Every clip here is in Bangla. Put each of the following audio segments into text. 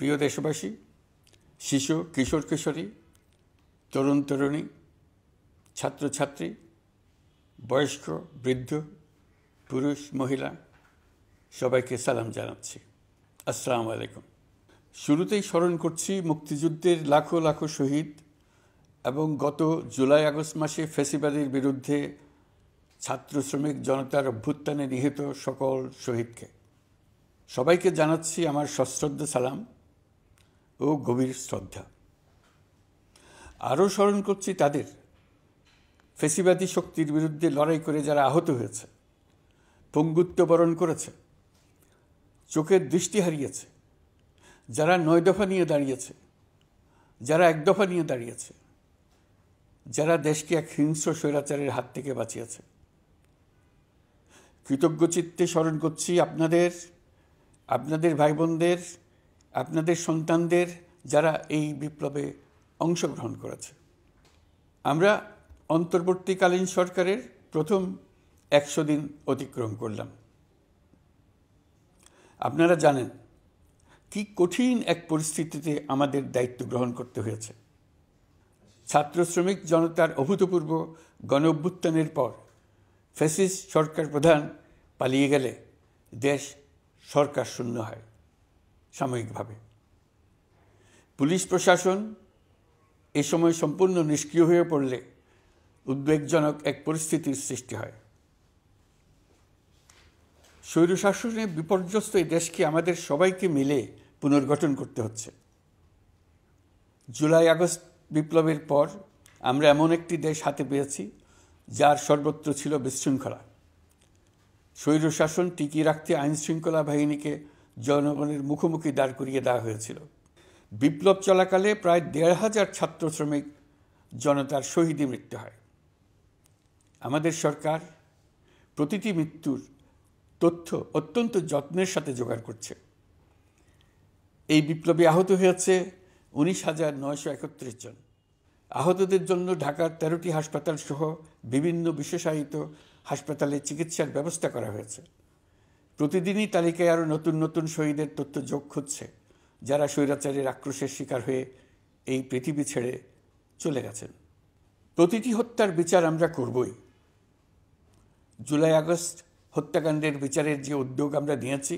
প্রিয় দেশবাসী, শিশু কিশোর কিশোরী, তরুণ তরুণী, ছাত্রছাত্রী, বয়স্ক বৃদ্ধ, পুরুষ মহিলা সবাইকে সালাম জানাচ্ছি। আসসালামু আলাইকুম। শুরুতেই স্মরণ করছি মুক্তিযুদ্ধের লাখো লাখো শহীদ এবং গত জুলাই আগস্ট মাসে ফ্যাসিবাদের বিরুদ্ধে ছাত্র শ্রমিক জনতার অভ্যুত্থানে নিহত সকল শহীদকে। সবাইকে জানাচ্ছি আমার সশ্রদ্ধ সালাম ও গভীর শ্রদ্ধা। আরও স্মরণ করছি তাদের, ফ্যাসিবাদী শক্তির বিরুদ্ধে লড়াই করে যারা আহত হয়েছে, পঙ্গুত্ব বরণ করেছে, চোখের দৃষ্টি হারিয়েছে, যারা ৯ দফা নিয়ে দাঁড়িয়েছে, যারা ১ দফা নিয়ে দাঁড়িয়েছে, যারা দেশকে এক হিংস্র স্বৈরাচারের হাত থেকে বাঁচিয়েছে। কৃতজ্ঞ চিত্তে স্মরণ করছি আপনাদের ভাই বোনদের, আপনাদের সন্তানদের যারা এই বিপ্লবে অংশগ্রহণ করেছে। আমরা অন্তর্বর্তীকালীন সরকারের প্রথম ১০০ দিন অতিক্রম করলাম। আপনারা জানেন কি কঠিন এক পরিস্থিতিতে আমাদের দায়িত্ব গ্রহণ করতে হয়েছে। ছাত্র শ্রমিক জনতার অভূতপূর্ব গণ অভ্যুত্থানের পর ফ্যাসিস্ট সরকার প্রধান পালিয়ে গেলে দেশ সরকার শূন্য হয় সাময়িকভাবে। পুলিশ প্রশাসন এ সময় সম্পূর্ণ নিষ্ক্রিয় হয়ে পড়লে উদ্বেগজনক এক পরিস্থিতির সৃষ্টি হয়। স্বৈরশাসনে বিপর্যস্ত এই দেশকে আমাদের সবাইকে মিলে পুনর্গঠন করতে হচ্ছে। জুলাই আগস্ট বিপ্লবের পর আমরা এমন একটি দেশ হাতে পেয়েছি যার সর্বত্র ছিল বিশৃঙ্খলা। স্বৈরশাসন টিকিয়ে রাখতে আইনশৃঙ্খলা বাহিনীকে জনগণের মুখোমুখি দাঁড় করিয়ে দেওয়া হয়েছিল। বিপ্লব চলাকালে প্রায় ১৫০০ ছাত্র শ্রমিক জনতার শহীদী মৃত্যু হয়। আমাদের সরকার প্রতিটি মৃত্যুর তথ্য অত্যন্ত যত্নের সাথে জোগাড় করছে। এই বিপ্লবে আহত হয়েছে ১৯,৯৩১ জন। আহতদের জন্য ঢাকার ১৩টি হাসপাতাল সহ বিভিন্ন বিশেষায়িত হাসপাতালে চিকিৎসার ব্যবস্থা করা হয়েছে। প্রতিদিনই তালিকায় আরও নতুন নতুন শহীদের তথ্য যোগ হচ্ছে, যারা স্বৈরাচারের আক্রোশের শিকার হয়ে এই পৃথিবী ছেড়ে চলে গেছেন। প্রতিটি হত্যার বিচার আমরা করবই। জুলাই আগস্ট হত্যাকাণ্ডের বিচারের যে উদ্যোগ আমরা নিয়েছি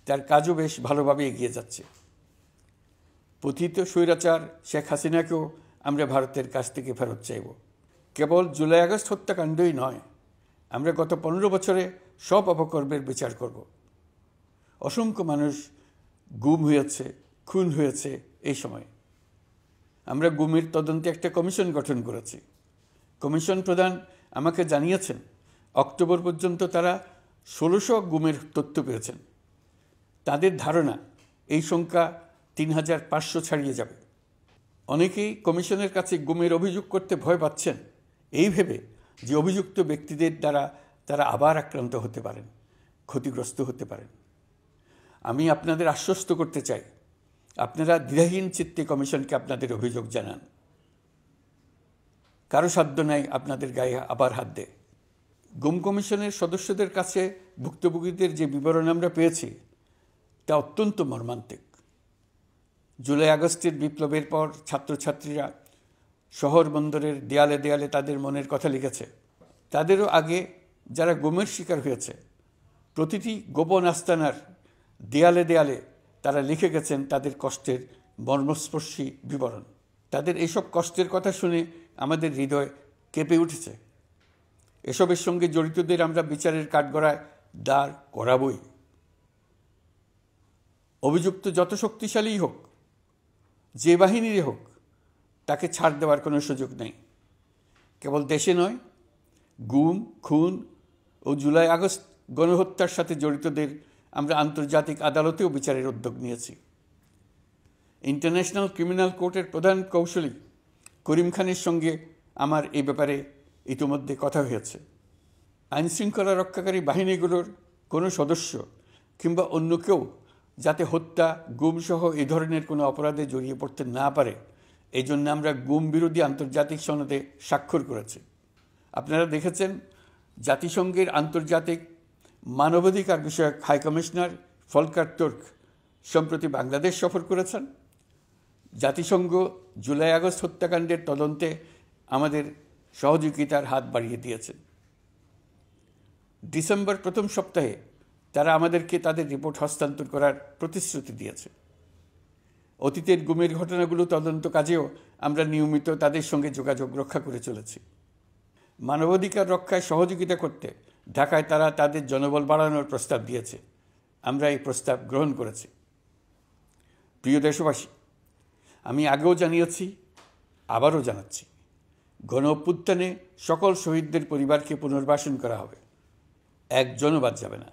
তার কাজও বেশ ভালোভাবে এগিয়ে যাচ্ছে। পতিত স্বৈরাচার শেখ হাসিনাকেও আমরা ভারতের কাছ থেকে ফেরত চাইব। কেবল জুলাই আগস্ট হত্যাকাণ্ডই নয়, আমরা গত ১৫ বছরে সব অপকর্মের বিচার করব। অসংখ্য মানুষ গুম হয়েছে, খুন হয়েছে। এই সময় আমরা গুমের তদন্তে একটা কমিশন গঠন করেছি। কমিশন প্রধান আমাকে জানিয়েছেন অক্টোবর পর্যন্ত তারা ১৬০০ গুমের তথ্য পেয়েছেন। তাদের ধারণা এই সংখ্যা ৩৫০০ ছাড়িয়ে যাবে। অনেকেই কমিশনের কাছে গুমের অভিযোগ করতে ভয় পাচ্ছেন, এই ভেবে যে অভিযুক্ত ব্যক্তিদের দ্বারা তারা আবার আক্রান্ত হতে পারেন, ক্ষতিগ্রস্ত হতে পারেন। আমি আপনাদের আশ্বস্ত করতে চাই, আপনারা দ্বিধাহীন চিত্তে কমিশনকে আপনাদের অভিযোগ জানান। কারো সাধ্য নাই আপনাদের গায়ে আবার হাত দেয়। গুম কমিশনের সদস্যদের কাছে ভুক্তভোগীদের যে বিবরণ আমরা পেয়েছি তা অত্যন্ত মর্মান্তিক। জুলাই আগস্টের বিপ্লবের পর ছাত্রছাত্রীরা শহর বন্দরের দেয়ালে দেয়ালে তাদের মনের কথা লিখেছে। তাদেরও আগে যারা গুমের শিকার হয়েছে প্রতিটি গোপন আস্তানার দেয়ালে দেয়ালে তারা লিখে গেছেন তাদের কষ্টের মর্মস্পর্শী বিবরণ। তাদের এইসব কষ্টের কথা শুনে আমাদের হৃদয় কেঁপে উঠেছে। এসবের সঙ্গে জড়িতদের আমরা বিচারের কাঠগড়ায় দাঁড় করাবই। অভিযুক্ত যত শক্তিশালীই হোক, যে বাহিনীরই হোক, তাকে ছাড় দেওয়ার কোনো সুযোগ নেই। কেবল দেশে নয়, গুম, খুন ও জুলাই আগস্ট গণহত্যার সাথে জড়িতদের আমরা আন্তর্জাতিক আদালতেও বিচারের উদ্যোগ নিয়েছি। ইন্টারন্যাশনাল ক্রিমিনাল কোর্টের প্রধান কৌঁসুলি করিম খানের সঙ্গে আমার এই ব্যাপারে ইতিমধ্যে কথা হয়েছে। আইনশৃঙ্খলা রক্ষাকারী বাহিনীগুলোর কোনো সদস্য কিংবা অন্য কেউ যাতে হত্যা, গুমসহ এই ধরনের কোনো অপরাধে জড়িয়ে পড়তে না পারে, এই জন্য আমরা গুম বিরোধী আন্তর্জাতিক সনদে স্বাক্ষর করেছি। আপনারা দেখেছেন জাতিসংঘের আন্তর্জাতিক মানবাধিকার বিষয়ক হাই কমিশনার ফলকার তুর্ক সম্প্রতি বাংলাদেশ সফর করেছেন। জাতিসংঘ জুলাই আগস্ট হত্যাকাণ্ডের তদন্তে আমাদের সহযোগিতার হাত বাড়িয়ে দিয়েছেন। ডিসেম্বর প্রথম সপ্তাহে তারা আমাদেরকে তাদের রিপোর্ট হস্তান্তর করার প্রতিশ্রুতি দিয়েছে। অতীতের গুমের ঘটনাগুলো তদন্ত কাজেও আমরা নিয়মিত তাদের সঙ্গে যোগাযোগ রক্ষা করে চলেছি। মানবাধিকার রক্ষায় সহযোগিতা করতে ঢাকায় তারা তাদের জনবল বাড়ানোর প্রস্তাব দিয়েছে। আমরা এই প্রস্তাব গ্রহণ করেছি। প্রিয় দেশবাসী, আমি আগেও জানিয়েছি, আবারও জানাচ্ছি, গণ অভ্যুত্থানে সকল শহীদদের পরিবারকে পুনর্বাসন করা হবে। একজনও বাদ যাবে না।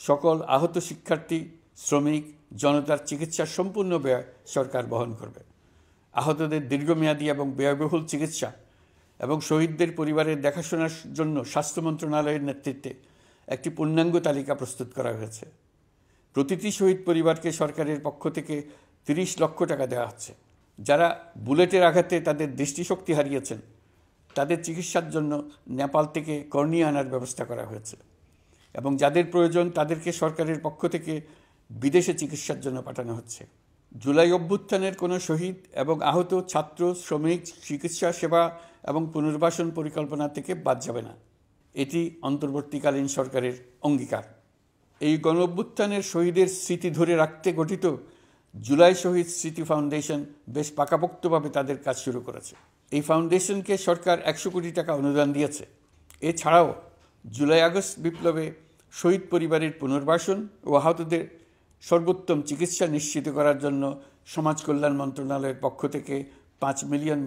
সকল আহত শিক্ষার্থী, শ্রমিক, জনতার চিকিৎসার সম্পূর্ণ ব্যয় সরকার বহন করবে। আহতদের দীর্ঘমেয়াদী এবং ব্যয়বহুল চিকিৎসা এবং শহীদদের পরিবারের দেখাশোনার জন্য স্বাস্থ্য মন্ত্রণালয়ের নেতৃত্বে একটি পূর্ণাঙ্গ তালিকা প্রস্তুত করা হয়েছে। প্রতিটি শহীদ পরিবারকে সরকারের পক্ষ থেকে 30 লক্ষ টাকা দেওয়া হচ্ছে। যারা বুলেটের আঘাতে তাদের দৃষ্টিশক্তি হারিয়েছেন, তাদের চিকিৎসার জন্য নেপাল থেকে কর্নিয়া আনার ব্যবস্থা করা হয়েছে এবং যাদের প্রয়োজন তাদেরকে সরকারের পক্ষ থেকে বিদেশে চিকিৎসার জন্য পাঠানো হচ্ছে। জুলাই অভ্যুত্থানের কোনো শহীদ এবং আহত ছাত্র, শ্রমিক চিকিৎসা সেবা এবং পুনর্বাসন পরিকল্পনা থেকে বাদ যাবে না। এটি অন্তর্বর্তীকালীন সরকারের অঙ্গীকার। এই গণ অভ্যুত্থানের শহীদের স্মৃতি ধরে রাখতে গঠিত জুলাই শহীদ স্মৃতি ফাউন্ডেশন বেশ পাকাপোক্তভাবে তাদের কাজ শুরু করেছে। এই ফাউন্ডেশনকে সরকার 100 কোটি টাকা অনুদান দিয়েছে। এছাড়াও জুলাই আগস্ট বিপ্লবে শহীদ পরিবারের পুনর্বাসন ও আহতদের সর্বোত্তম চিকিৎসা নিশ্চিত করার জন্য সমাজ কল্যাণ মন্ত্রণালয়ের পক্ষ থেকে $5 মিলিয়ন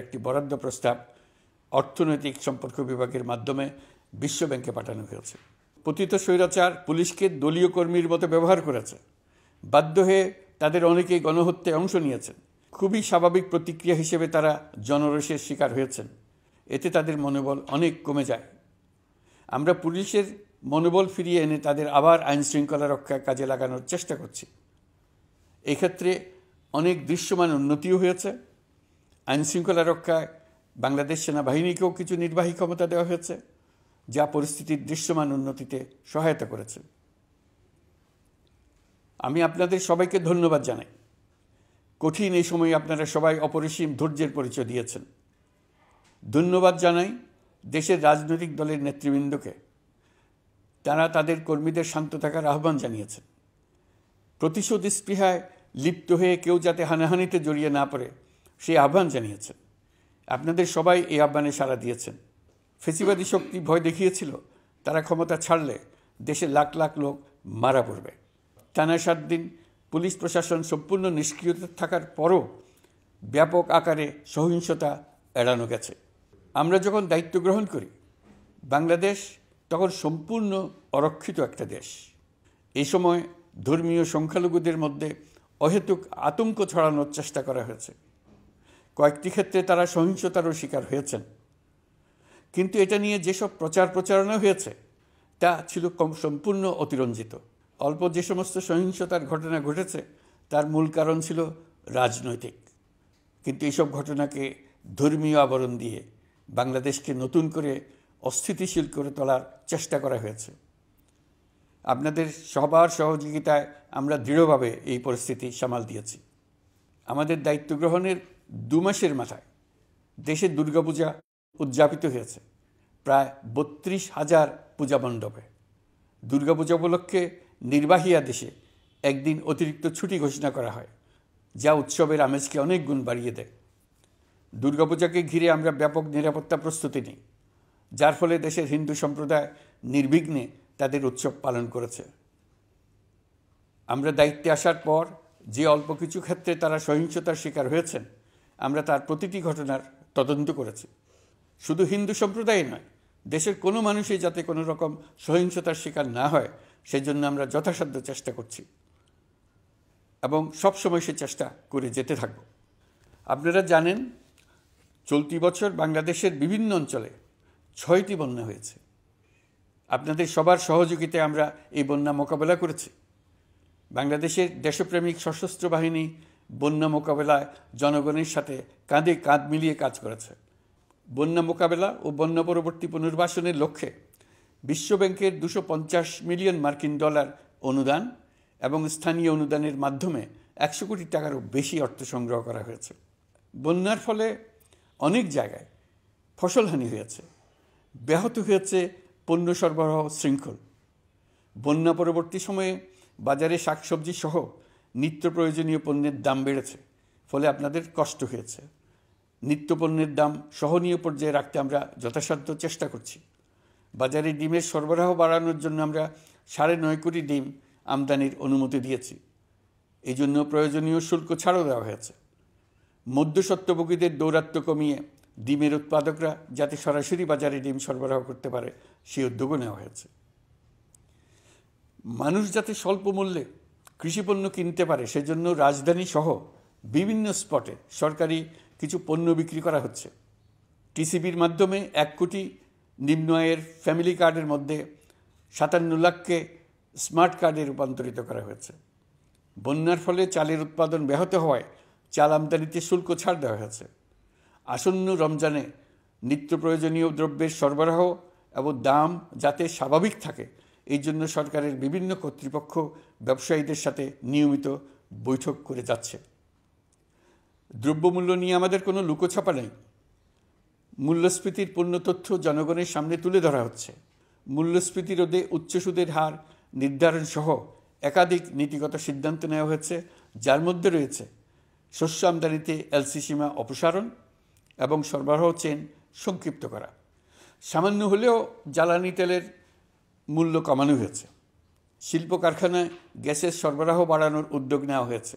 একটি বরাদ্দ প্রস্তাব অর্থনৈতিক সম্পর্ক বিভাগের মাধ্যমে বিশ্ব ব্যাংকে পাঠানো হয়েছে। পতিত স্বৈরাচার পুলিশকে দলীয় কর্মীর মতো ব্যবহার করেছে। বাধ্য হয়ে তাদের অনেকেই গণহত্যায় অংশ নিয়েছেন। খুবই স্বাভাবিক প্রতিক্রিয়া হিসেবে তারা জনরোষের শিকার হয়েছেন। এতে তাদের মনোবল অনেক কমে যায়। আমরা পুলিশের মনোবল ফিরিয়ে এনে তাদের আবার আইনশৃঙ্খলা রক্ষায় কাজে লাগানোর চেষ্টা করছি। এক্ষেত্রে অনেক দৃশ্যমান উন্নতিও হয়েছে। আইনশৃঙ্খলা রক্ষায় বাংলাদেশ সেনাবাহিনীকেও কিছু নির্বাহী ক্ষমতা দেওয়া হয়েছে, যা পরিস্থিতির দৃশ্যমান উন্নতিতে সহায়তা করেছে। আমি আপনাদের সবাইকে ধন্যবাদ জানাই। কঠিন এই সময়ে আপনারা সবাই অপরিসীম ধৈর্যের পরিচয় দিয়েছেন। ধন্যবাদ জানাই দেশের রাজনৈতিক দলের নেতৃবৃন্দকে। তারা তাদের কর্মীদের শান্ত থাকার আহ্বান জানিয়েছেন। প্রতিশোধ স্পৃহায় লিপ্ত হয়ে কেউ যাতে হানাহানিতে জড়িয়ে না পড়ে সেই আহ্বান জানিয়েছেন। আপনাদের সবাই এই আহ্বানে সাড়া দিয়েছেন। ফেসিবাদী শক্তি ভয় দেখিয়েছিল তারা ক্ষমতা ছাড়লে দেশে লাখ লাখ লোক মারা পড়বে। টানা 7 দিন পুলিশ প্রশাসন সম্পূর্ণ নিষ্ক্রিয়তা থাকার পরও ব্যাপক আকারে সহিংসতা এড়ানো গেছে। আমরা যখন দায়িত্ব গ্রহণ করি, বাংলাদেশ তখন সম্পূর্ণ অরক্ষিত একটা দেশ। এই সময় ধর্মীয় সংখ্যালঘুদের মধ্যে অহেতুক আতঙ্ক ছড়ানোর চেষ্টা করা হয়েছে। কয়েকটি ক্ষেত্রে তারা সহিংসতারও শিকার হয়েছেন। কিন্তু এটা নিয়ে যেসব প্রচারণা হয়েছে তা ছিল সম্পূর্ণ অতিরঞ্জিত। অল্প যে সমস্ত সহিংসতার ঘটনা ঘটেছে তার মূল কারণ ছিল রাজনৈতিক। কিন্তু এইসব ঘটনাকে ধর্মীয় আবরণ দিয়ে বাংলাদেশকে নতুন করে অস্থিতিশীল করে তোলার চেষ্টা করা হয়েছে। আপনাদের সবার সহযোগিতায় আমরা দৃঢ়ভাবে এই পরিস্থিতি সামাল দিয়েছি। আমাদের দায়িত্ব গ্রহণের 2 মাসের মাথায় দেশে দুর্গাপূজা উদযাপিত হয়েছে প্রায় 32,000 পূজা মণ্ডপে। দুর্গাপূজা উপলক্ষে নির্বাহী আদেশে একদিন অতিরিক্ত ছুটি ঘোষণা করা হয়, যা উৎসবের আমেজকে অনেক গুণ বাড়িয়ে দেয়। দুর্গাপূজাকে ঘিরে আমরা ব্যাপক নিরাপত্তা প্রস্তুতি নিই, যার ফলে দেশের হিন্দু সম্প্রদায় নির্বিঘ্নে তাদের উৎসব পালন করেছে। আমরা দায়িত্বে আসার পর যে অল্প কিছু ক্ষেত্রে তারা সহিংসতার শিকার হয়েছেন, আমরা তার প্রতিটি ঘটনার তদন্ত করেছি। শুধু হিন্দু সম্প্রদায় নয়, দেশের কোনো মানুষই যাতে কোনো রকম সহিংসতার শিকার না হয় সেজন্য আমরা যথাসাধ্য চেষ্টা করছি এবং সবসময় সে চেষ্টা করে যেতে থাকব। আপনারা জানেন, চলতি বছর বাংলাদেশের বিভিন্ন অঞ্চলে 6টি বন্যা হয়েছে। আপনাদের সবার সহযোগিতায় আমরা এই বন্যা মোকাবেলা করেছি। বাংলাদেশের দেশপ্রেমিক সশস্ত্র বাহিনী বন্যা মোকাবেলায় জনগণের সাথে কাঁধে কাঁধ মিলিয়ে কাজ করেছে। বন্যা মোকাবেলা ও বন্যা পরবর্তী পুনর্বাসনের লক্ষ্যে বিশ্বব্যাংকের $250 মিলিয়ন অনুদান এবং স্থানীয় অনুদানের মাধ্যমে 100 কোটি টাকারও বেশি অর্থ সংগ্রহ করা হয়েছে। বন্যার ফলে অনেক জায়গায় ফসলহানি হয়েছে, ব্যাহত হয়েছে পণ্য সরবরাহ শৃঙ্খল। বন্যা পরবর্তী সময়ে বাজারে শাকসবজি সহ নিত্য প্রয়োজনীয় পণ্যের দাম বেড়েছে, ফলে আপনাদের কষ্ট হয়েছে। নিত্য পণ্যের দাম সহনীয় পর্যায়ে রাখতে আমরা যথাসাধ্য চেষ্টা করছি। বাজারে ডিমের সরবরাহ বাড়ানোর জন্য আমরা 9.5 কোটি ডিম আমদানির অনুমতি দিয়েছি। এই জন্য প্রয়োজনীয় শুল্ক ছাড়ও দেওয়া হয়েছে। মধ্যস্বত্বভোগীদের দৌরাত্ম্য কমিয়ে ডিমের উৎপাদকরা যাতে সরাসরি বাজারে ডিম সরবরাহ করতে পারে সেই উদ্যোগও নেওয়া হয়েছে। মানুষ যাতে স্বল্প মূল্যে কৃষিপণ্য কিনতে পারে সেজন্য রাজধানী সহ বিভিন্ন স্পটে সরকারি কিছু পণ্য বিক্রি করা হচ্ছে। টিসিবির মাধ্যমে 1 কোটি নিম্ন আয়ের ফ্যামিলি কার্ডের মধ্যে 57 লাখকে স্মার্ট কার্ডে রূপান্তরিত করা হয়েছে। বন্যার ফলে চালের উৎপাদন ব্যাহত হওয়ায় চাল আমদানিতে শুল্ক ছাড় দেওয়া হয়েছে। আসন্ন রমজানে নিত্য প্রয়োজনীয় দ্রব্যের সরবরাহ এবং দাম যাতে স্বাভাবিক থাকে এই জন্য সরকারের বিভিন্ন কর্তৃপক্ষ ব্যবসায়ীদের সাথে নিয়মিত বৈঠক করে যাচ্ছে। দ্রব্যমূল্য নিয়ে আমাদের কোনো লুকোছাপা নেই। মূল্যস্ফীতির পূর্ণ তথ্য জনগণের সামনে তুলে ধরা হচ্ছে। মূল্যস্ফীতি রোধে উচ্চ সুদের হার নির্ধারণ সহ একাধিক নীতিগত সিদ্ধান্ত নেওয়া হয়েছে, যার মধ্যে রয়েছে শস্য আমদানিতে এলসি সীমা অপসারণ এবং সরবরাহ চেইন সংক্ষিপ্ত করা। সামান্য হলেও জ্বালানি তেলের মূল্য কমানো হয়েছে। শিল্প কারখানায় গ্যাসের সরবরাহ বাড়ানোর উদ্যোগ নেওয়া হয়েছে,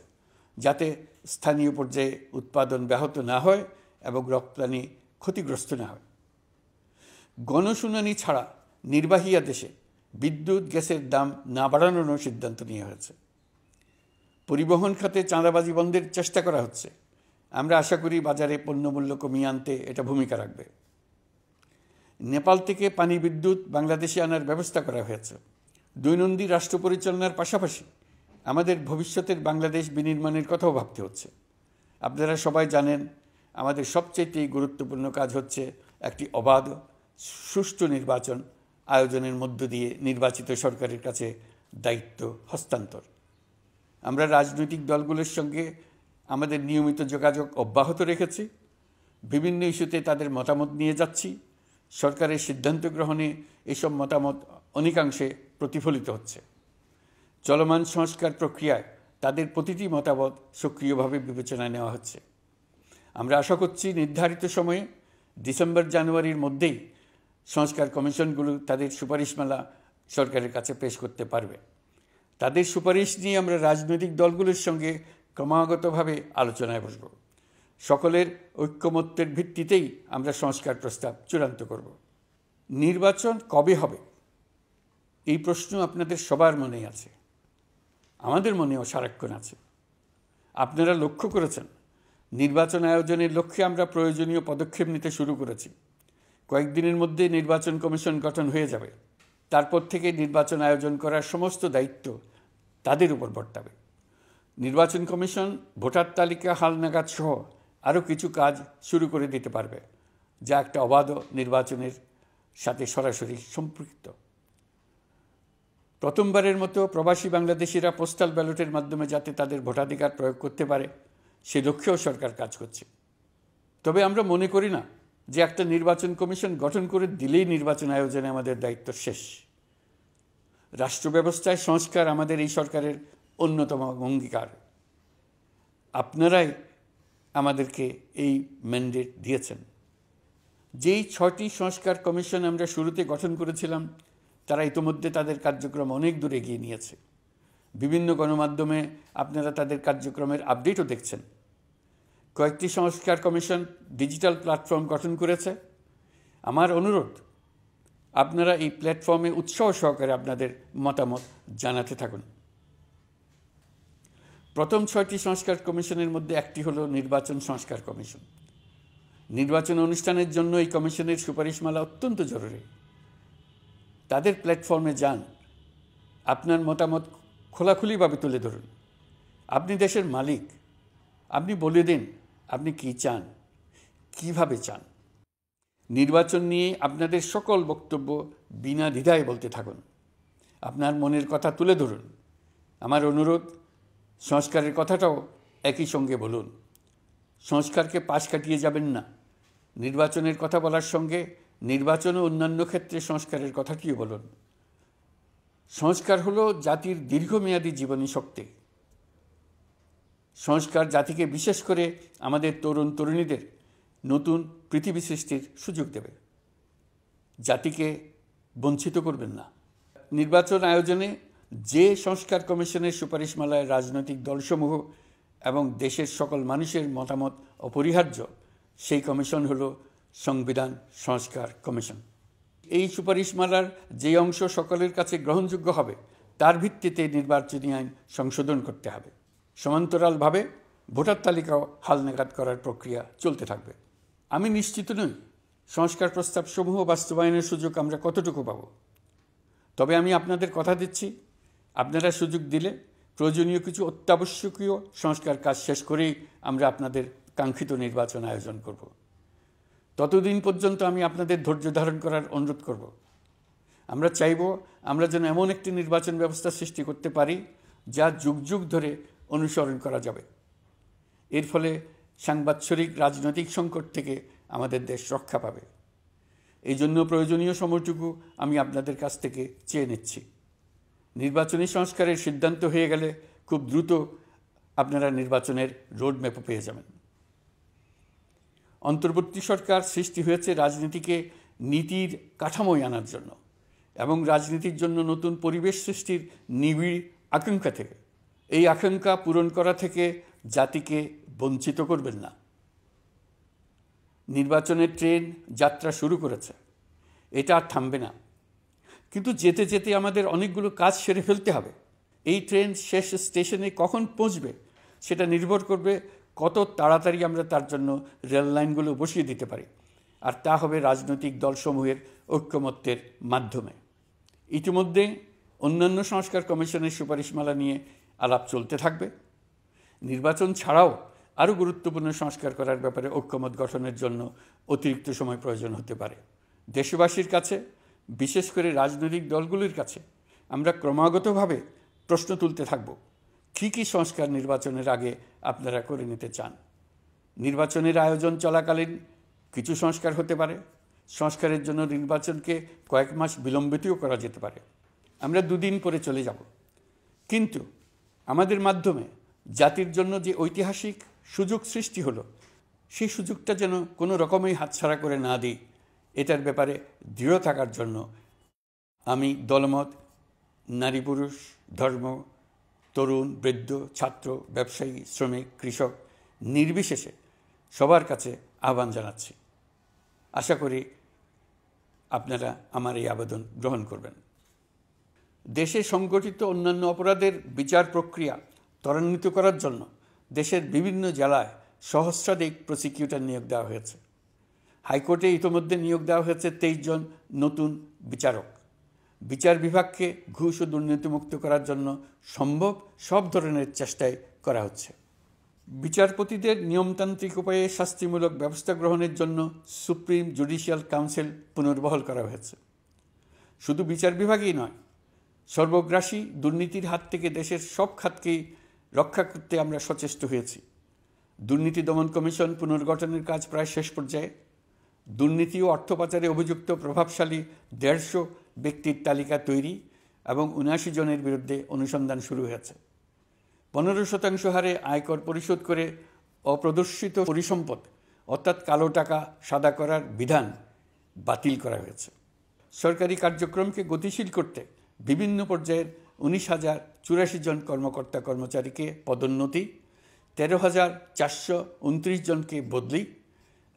যাতে স্থানীয় পর্যায়ে উৎপাদন ব্যাহত না হয় এবং রপ্তানি ক্ষতিগ্রস্ত না হয়। গণশুনানি ছাড়া নির্বাহী আদেশে বিদ্যুৎ গ্যাসের দাম না বাড়ানোর সিদ্ধান্ত নেওয়া হয়েছে। পরিবহন খাতে চাঁদাবাজি বন্ধের চেষ্টা করা হচ্ছে। আমরা আশা করি বাজারে পণ্যমূল্য কমিয়ে আনতে এটা ভূমিকা রাখবে। নেপাল থেকে পানি বিদ্যুৎ বাংলাদেশে আনার ব্যবস্থা করা হয়েছে। দৈনন্দিন রাষ্ট্র পরিচালনার পাশাপাশি আমাদের ভবিষ্যতের বাংলাদেশ বিনির্মাণের কথাও ভাবতে হচ্ছে। আপনারা সবাই জানেন আমাদের সবচেয়ে গুরুত্বপূর্ণ কাজ হচ্ছে একটি অবাধ সুষ্ঠু নির্বাচন আয়োজনের মধ্য দিয়ে নির্বাচিত সরকারের কাছে দায়িত্ব হস্তান্তর। আমরা রাজনৈতিক দলগুলোর সঙ্গে আমাদের নিয়মিত যোগাযোগ অব্যাহত রেখেছি। বিভিন্ন ইস্যুতে তাদের মতামত নিয়ে যাচ্ছি। সরকারের সিদ্ধান্ত গ্রহণে এসব মতামত অনেকাংশে প্রতিফলিত হচ্ছে। চলমান সংস্কার প্রক্রিয়ায় তাদের প্রতিটি মতামত সক্রিয়ভাবে বিবেচনায় নেওয়া হচ্ছে। আমরা আশা করছি নির্ধারিত সময়ে ডিসেম্বর-জানুয়ারির মধ্যেই সংস্কার কমিশনগুলো তাদের সুপারিশমালা সরকারের কাছে পেশ করতে পারবে। তাদের সুপারিশ নিয়ে আমরা রাজনৈতিক দলগুলোর সঙ্গে ক্রমাগতভাবে আলোচনায় বসব। সকলের ঐক্যমত্যের ভিত্তিতেই আমরা সংস্কার প্রস্তাব চূড়ান্ত করব। নির্বাচন কবে হবে এই প্রশ্ন আপনাদের সবার মনেই আছে, আমাদের মনেও সারাক্ষণ আছে। আপনারা লক্ষ্য করেছেন নির্বাচন আয়োজনের লক্ষ্যে আমরা প্রয়োজনীয় পদক্ষেপ নিতে শুরু করেছি। কয়েকদিনের মধ্যে নির্বাচন কমিশন গঠন হয়ে যাবে। তারপর থেকে নির্বাচন আয়োজন করার সমস্ত দায়িত্ব তাদের উপর বর্তাবে। নির্বাচন কমিশন ভোটার তালিকা হালনাগাদ সহ আরও কিছু কাজ শুরু করে দিতে পারবে, যা একটা অবাধ নির্বাচনের সাথে সরাসরি সম্পৃক্ত। প্রথমবারের মতো প্রবাসী বাংলাদেশিরা পোস্টাল ব্যালটের মাধ্যমে যাতে তাদের ভোটাধিকার প্রয়োগ করতে পারে সে লক্ষ্যেও সরকার কাজ করছে। তবে আমরা মনে করি না যে একটা নির্বাচন কমিশন গঠন করে দিলেই নির্বাচন আয়োজনে আমাদের দায়িত্ব শেষ। রাষ্ট্র ব্যবস্থায় সংস্কার আমাদের এই সরকারের অন্যতম অঙ্গীকার। আপনারাই আমাদেরকে এই ম্যান্ডেট দিয়েছেন। যেই 6টি সংস্কার কমিশন আমরা শুরুতে গঠন করেছিলাম তারা ইতিমধ্যে তাদের কার্যক্রম অনেক দূর এগিয়ে নিয়েছে। বিভিন্ন গণমাধ্যমে আপনারা তাদের কার্যক্রমের আপডেটও দেখছেন। কয়েকটি সংস্কার কমিশন ডিজিটাল প্ল্যাটফর্ম গঠন করেছে। আমার অনুরোধ আপনারা এই প্ল্যাটফর্মে উৎসাহ সহকারে আপনাদের মতামত জানাতে থাকুন। প্রথম 6টি সংস্কার কমিশনের মধ্যে একটি হলো নির্বাচন সংস্কার কমিশন। নির্বাচন অনুষ্ঠানের জন্য এই কমিশনের সুপারিশমালা অত্যন্ত জরুরি। তাদের প্ল্যাটফর্মে যান, আপনার মতামত খোলাখুলিভাবে তুলে ধরুন। আপনি দেশের মালিক, আপনি বলে দিন আপনি কি চান, কিভাবে চান। নির্বাচন নিয়ে আপনাদের সকল বক্তব্য বিনা দ্বিধায় বলতে থাকুন। আপনার মনের কথা তুলে ধরুন। আমার অনুরোধ, সংস্কারের কথাটাও একই সঙ্গে বলুন। সংস্কারকে পাশ কাটিয়ে যাবেন না। নির্বাচনের কথা বলার সঙ্গে নির্বাচন ও অন্যান্য ক্ষেত্রে সংস্কারের কথাটিও বলুন। সংস্কার হলো জাতির দীর্ঘমেয়াদী জীবনী শক্তি। সংস্কার জাতিকে, বিশেষ করে আমাদের তরুণ তরুণীদের, নতুন পৃথিবী সৃষ্টির সুযোগ দেবে। জাতিকে বঞ্চিত করবেন না। নির্বাচন আয়োজনে যে সংস্কার কমিশনের সুপারিশমালায় রাজনৈতিক দলসমূহ এবং দেশের সকল মানুষের মতামত অপরিহার্য, সেই কমিশন হলো সংবিধান সংস্কার কমিশন। এই সুপারিশমালার যে অংশ সকলের কাছে গ্রহণযোগ্য হবে তার ভিত্তিতে নির্বাচনী আইন সংশোধন করতে হবে। সমান্তরালভাবে ভোটার তালিকাও হালনাগাদ করার প্রক্রিয়া চলতে থাকবে। আমি নিশ্চিত নই সংস্কার প্রস্তাবসমূহ বাস্তবায়নের সুযোগ আমরা কতটুকু পাব। তবে আমি আপনাদের কথা দিচ্ছি, আপনারা সুযোগ দিলে প্রয়োজনীয় কিছু অত্যাবশ্যকীয় সংস্কার কাজ শেষ করেই আমরা আপনাদের কাঙ্ক্ষিত নির্বাচন আয়োজন করব। ততদিন পর্যন্ত আমি আপনাদের ধৈর্য ধারণ করার অনুরোধ করব। আমরা চাইব আমরা যেন এমন একটি নির্বাচন ব্যবস্থা সৃষ্টি করতে পারি যা যুগ যুগ ধরে অনুসরণ করা যাবে। এর ফলে সাংবৎসরিক রাজনৈতিক সংকট থেকে আমাদের দেশ রক্ষা পাবে। এই জন্য প্রয়োজনীয় সময়টুকু আমি আপনাদের কাছ থেকে চেয়ে নিচ্ছি। নির্বাচনী সংস্কারের সিদ্ধান্ত হয়ে গেলে খুব দ্রুত আপনারা নির্বাচনের রোডম্যাপও পেয়ে যাবেন। অন্তর্বর্তী সরকার সৃষ্টি হয়েছে রাজনীতিকে নীতির কাঠামোয় আনার জন্য এবং রাজনীতির জন্য নতুন পরিবেশ সৃষ্টির নিবিড় আকাঙ্ক্ষা থেকে। এই আকাঙ্ক্ষা পূরণ করা থেকে জাতিকে বঞ্চিত করবেন না। নির্বাচনের ট্রেন যাত্রা শুরু করেছে, এটা আর থামবে না। কিন্তু যেতে যেতে আমাদের অনেকগুলো কাজ সেরে ফেলতে হবে। এই ট্রেন শেষ স্টেশনে কখন পৌঁছবে সেটা নির্ভর করবে কত তাড়াতাড়ি আমরা তার জন্য রেল লাইনগুলো বসিয়ে দিতে পারি, আর তা হবে রাজনৈতিক দলসমূহের ঐক্যমত্যের মাধ্যমে। ইতিমধ্যে অন্যান্য সংস্কার কমিশনের সুপারিশমালা নিয়ে আলাপ চলতে থাকবে। নির্বাচন ছাড়াও আরও গুরুত্বপূর্ণ সংস্কার করার ব্যাপারে ঐক্যমত গঠনের জন্য অতিরিক্ত সময় প্রয়োজন হতে পারে। দেশবাসীর কাছে, বিশেষ করে রাজনৈতিক দলগুলির কাছে আমরা ক্রমাগতভাবে প্রশ্ন তুলতে থাকব, কী কী সংস্কার নির্বাচনের আগে আপনারা করে নিতে চান। নির্বাচনের আয়োজন চলাকালীন কিছু সংস্কার হতে পারে। সংস্কারের জন্য নির্বাচনকে কয়েক মাস বিলম্বিতও করা যেতে পারে। আমরা দুদিন পরে চলে যাব, কিন্তু আমাদের মাধ্যমে জাতির জন্য যে ঐতিহাসিক সুযোগ সৃষ্টি হলো, সেই সুযোগটা যেন কোনো রকমেই হাতছাড়া করে না দিই, এটার ব্যাপারে দৃঢ় থাকার জন্য আমি দলমত, নারী পুরুষ, ধর্ম, তরুণ, বৃদ্ধ, ছাত্র, ব্যবসায়ী, শ্রমিক, কৃষক নির্বিশেষে সবার কাছে আহ্বান জানাচ্ছি। আশা করি আপনারা আমার এই আবেদন গ্রহণ করবেন। দেশে সংগঠিত অন্যান্য অপরাধের বিচার প্রক্রিয়া ত্বরান্বিত করার জন্য দেশের বিভিন্ন জেলায় সহস্রাধিক প্রসিকিউটর নিয়োগ দেওয়া হয়েছে। হাইকোর্টে ইতিমধ্যে নিয়োগ দেওয়া হয়েছে 23 জন নতুন বিচারক। বিচার বিভাগকে ঘুষ ও দুর্নীতিমুক্ত করার জন্য সম্ভব সব ধরনের চেষ্টাই করা হচ্ছে। বিচারপতিদের নিয়মতান্ত্রিক উপায়ে শাস্তিমূলক ব্যবস্থা গ্রহণের জন্য সুপ্রিম জুডিশিয়াল কাউন্সিল পুনর্বহাল করা হয়েছে। শুধু বিচার বিভাগই নয়, সর্বগ্রাসী দুর্নীতির হাত থেকে দেশের সব খাতকেই রক্ষা করতে আমরা সচেষ্ট হয়েছি। দুর্নীতি দমন কমিশন পুনর্গঠনের কাজ প্রায় শেষ পর্যায়ে। দুর্নীতি ও অর্থ পাচারে অভিযুক্ত প্রভাবশালী 150 ব্যক্তির তালিকা তৈরি এবং 79 জনের বিরুদ্ধে অনুসন্ধান শুরু হয়েছে। 15% হারে আয়কর পরিশোধ করে অপ্রদর্শিত পরিসম্পদ অর্থাৎ কালো টাকা সাদা করার বিধান বাতিল করা হয়েছে। সরকারি কার্যক্রমকে গতিশীল করতে বিভিন্ন পর্যায়ের 19,084 জন কর্মকর্তা কর্মচারীকে পদোন্নতি, 13,429 জনকে বদলি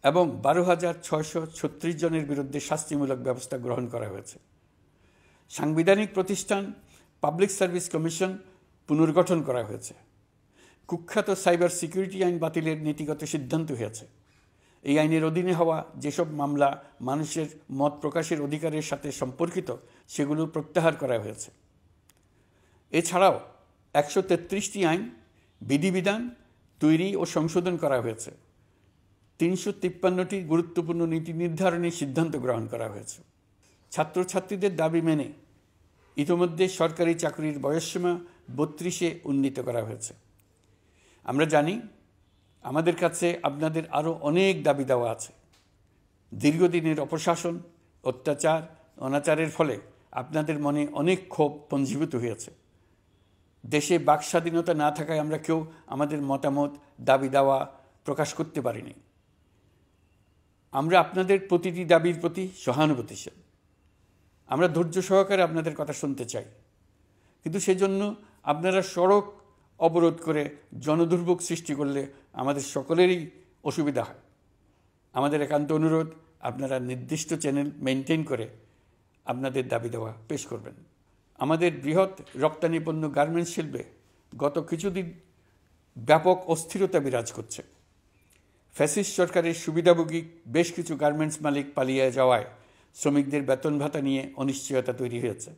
এবং 12,636 জনের বিরুদ্ধে শাস্তিমূলক ব্যবস্থা গ্রহণ করা হয়েছে। সাংবিধানিক প্রতিষ্ঠান পাবলিক সার্ভিস কমিশন পুনর্গঠন করা হয়েছে। কুখ্যাত সাইবার সিকিউরিটি আইন বাতিলের নীতিগত সিদ্ধান্ত হয়েছে। এই আইনের অধীনে হওয়া যেসব মামলা মানুষের মত প্রকাশের অধিকারের সাথে সম্পর্কিত সেগুলো প্রত্যাহার করা হয়েছে। এছাড়াও 133টি আইন বিধিবিধান তৈরি ও সংশোধন করা হয়েছে। 353টি গুরুত্বপূর্ণ নীতি নির্ধারণী সিদ্ধান্ত গ্রহণ করা হয়েছে। ছাত্রছাত্রীদের দাবি মেনে ইতিমধ্যে সরকারি চাকরির বয়সসীমা 32-এ উন্নীত করা হয়েছে। আমরা জানি আমাদের কাছে আপনাদের আরও অনেক দাবি দেওয়া আছে। দীর্ঘদিনের অপশাসন, অত্যাচার, অনাচারের ফলে আপনাদের মনে অনেক ক্ষোভ পঞ্জীভূত হয়েছে। দেশে বাক স্বাধীনতা না থাকায় আমরা কেউ আমাদের মতামত, দাবি দেওয়া প্রকাশ করতে পারিনি। আমরা আপনাদের প্রতিটি দাবির প্রতি সহানুভূতিশীল। আমরা ধৈর্য সহকারে আপনাদের কথা শুনতে চাই, কিন্তু সেজন্য আপনারা সড়ক অবরোধ করে জনদুর্ভোগ সৃষ্টি করলে আমাদের সকলেরই অসুবিধা হয়। আমাদের একান্ত অনুরোধ, আপনারা নির্দিষ্ট চ্যানেল মেনটেন করে আপনাদের দাবি দেওয়া পেশ করবেন। আমাদের বৃহৎ রপ্তানি পণ্য গার্মেন্টস শিল্পে গত কিছুদিন ব্যাপক অস্থিরতা বিরাজ করছে। ফ্যাসিস্ট সরকারের সুবিধাভোগী বেশ কিছু গার্মেন্টস মালিক পালিয়ে যাওয়ায় শ্রমিকদের বেতন ভাতা নিয়ে অনিশ্চয়তা তৈরি হয়েছে।